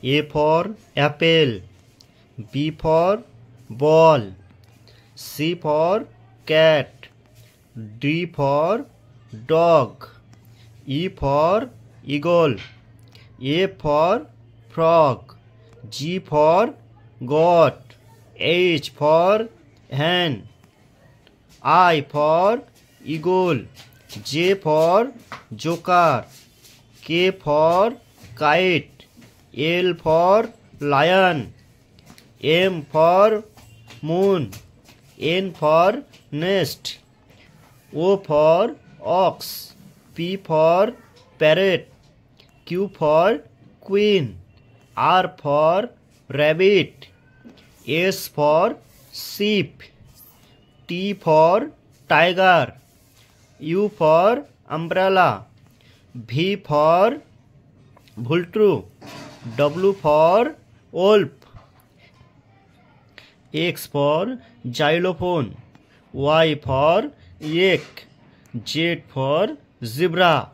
A for apple, B for ball, C for cat, D for dog, E for eagle, A for frog, G for goat, H for hen, I for eagle, J for joker, K for kite, L for lion, M for moon, N for nest, O for ox, P for parrot, Q for queen, R for rabbit, S for sheep, T for tiger, U for umbrella, V for vulture, W for wolf, X for xylophone, Y for yak, Z for zebra.